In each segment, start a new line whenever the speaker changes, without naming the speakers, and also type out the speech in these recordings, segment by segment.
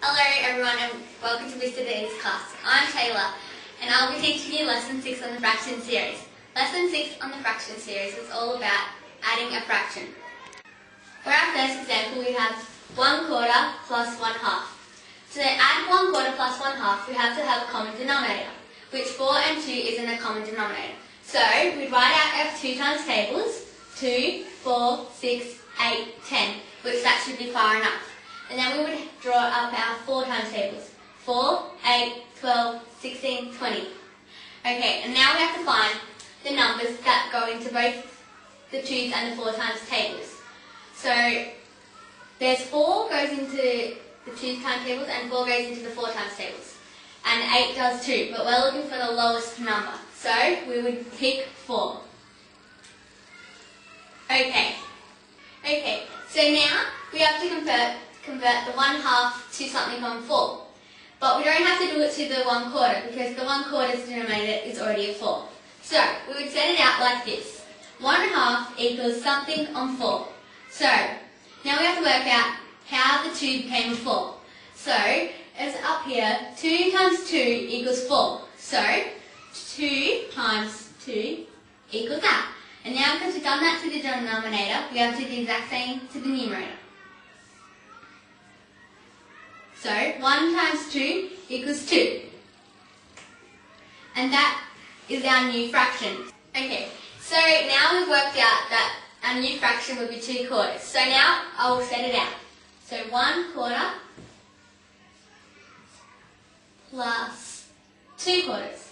Hello everyone and welcome to today's class. I'm Taylor and I'll be teaching you Lesson 6 on the fraction series. Lesson 6 on the fraction series is all about adding a fraction. For our first example we have 1/4 plus 1/2. To add 1/4 plus 1/2 we have to have a common denominator, which 4 and 2 isn't a common denominator. So we'd write out our 2 times tables, 2, 4, 6, 8, 10, which that should be far enough. And then we would draw up our 4 times tables. 4, 8, 12, 16, 20. Okay, and now we have to find the numbers that go into both the 2's and the 4 times tables. So there's 4 goes into the 2 times tables and 4 goes into the 4 times tables. And 8 does too, but we're looking for the lowest number. So we would pick 4. Okay, so now we have to convert the 1/2 to something on 4. But we don't have to do it to the 1/4 because the 1/4's denominator is already a 4. So we would set it out like this. 1/2 equals something on 4. So now we have to work out how the 2 became a 4. So it's up here, 2 times 2 equals 4. So 2 times 2 equals that. And now because we've done that to the denominator, we have to do the exact same to the numerator. So 1 times 2 equals 2. And that is our new fraction. Okay, so now we've worked out that our new fraction would be 2/4. So now I will set it out. So 1/4 plus 2/4.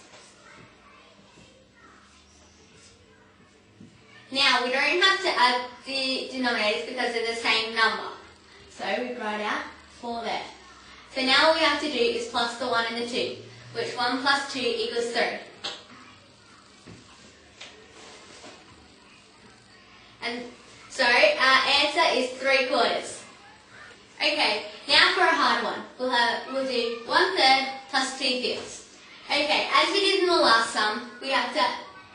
Now we don't have to add the denominators because they're the same number. So we write out 4 there. So now all we have to do is plus the 1 and the 2, which 1 plus 2 equals 3. And so our answer is 3/4. Okay, now for a hard one. We'll do 1/3 plus 2/5. Okay, as we did in the last sum, we have to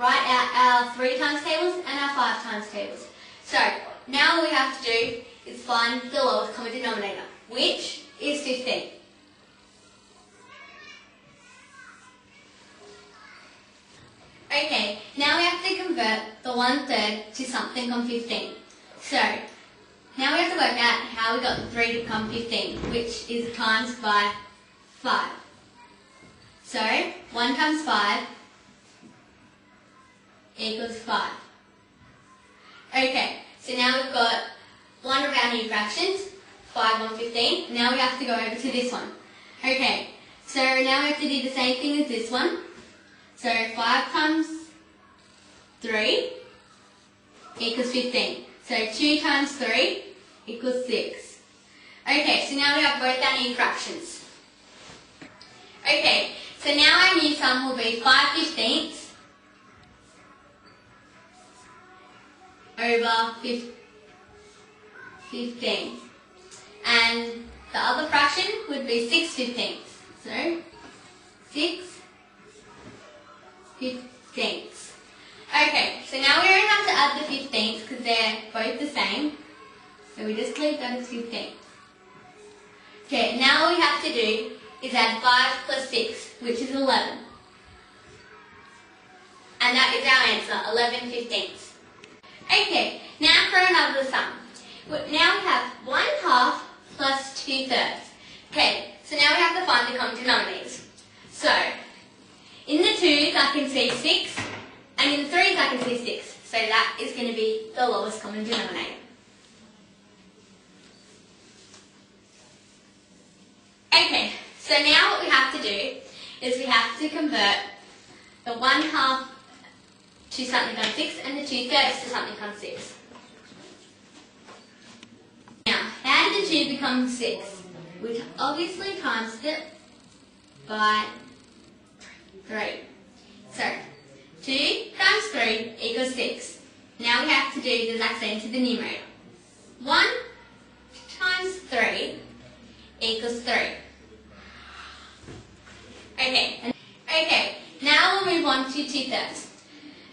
write out our 3 times tables and our 5 times tables. So now all we have to do is find the lowest common denominator, which is 15. Okay, now we have to convert the 1/3 to something on 15. So now we have to work out how we got the 3 to become 15, which is times by 5. So 1 times 5 equals 5. Okay, so now we've got one of our new fractions, 5 on 15. Now we have to go over to this one. Okay, so now we have to do the same thing as this one. So 5 times 3 equals 15. So 2 times 3 equals 6. Okay, so now we have both our new fractions. Okay, so now our new sum will be 5/15 over 15. And the other fraction would be 6/15. So 6/15. Okay, so now we don't have to add the 15s because they're both the same. So we just leave that as 15. Okay, now all we have to do is add 5 plus 6, which is 11. And that is our answer, 11/15. Okay, now for another sum. Now we have 1/2 plus 2/3. Okay, so now we have to find the common denominators. So, in the 2's I can see 6, and in the 3's I can see 6. So that is going to be the lowest common denominator. Okay, so now what we have to do is we have to convert the 1/2 to something on 6 and the 2/3 to something on 6. Now, how did the 2 become 6? We obviously times it by 3. So, 2 times 3 equals 6. Now we have to do the exact same to the numerator. 1 times 3 equals 3. Okay, now we'll move on to 2/3.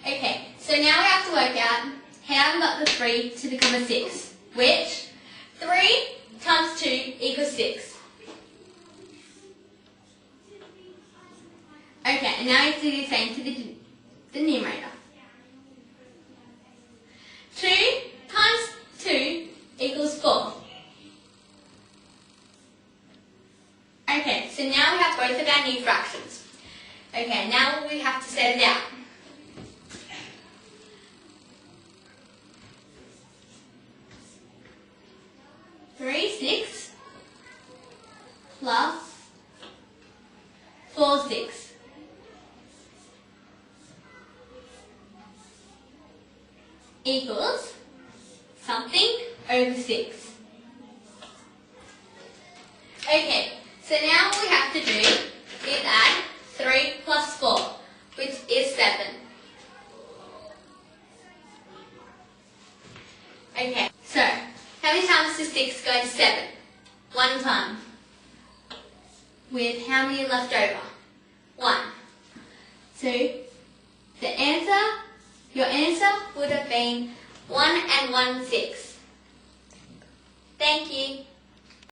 Okay, so now we have to work out how we got the 3 to become a 6, which 3 times 2 equals 6. And now you have to do the same to the numerator. 2 times 2 equals 4. Okay, so now we have both of our new fractions. Okay, now we have to set it out. 3/6 plus 4/6 equals something over 6. Okay, so now what we have to do is add 3 plus 4, which is 7. Okay, so how many times does 6 go to 7? 1 time. With how many left over? 1. So your answer would have been 1 and 1/6. Thank you.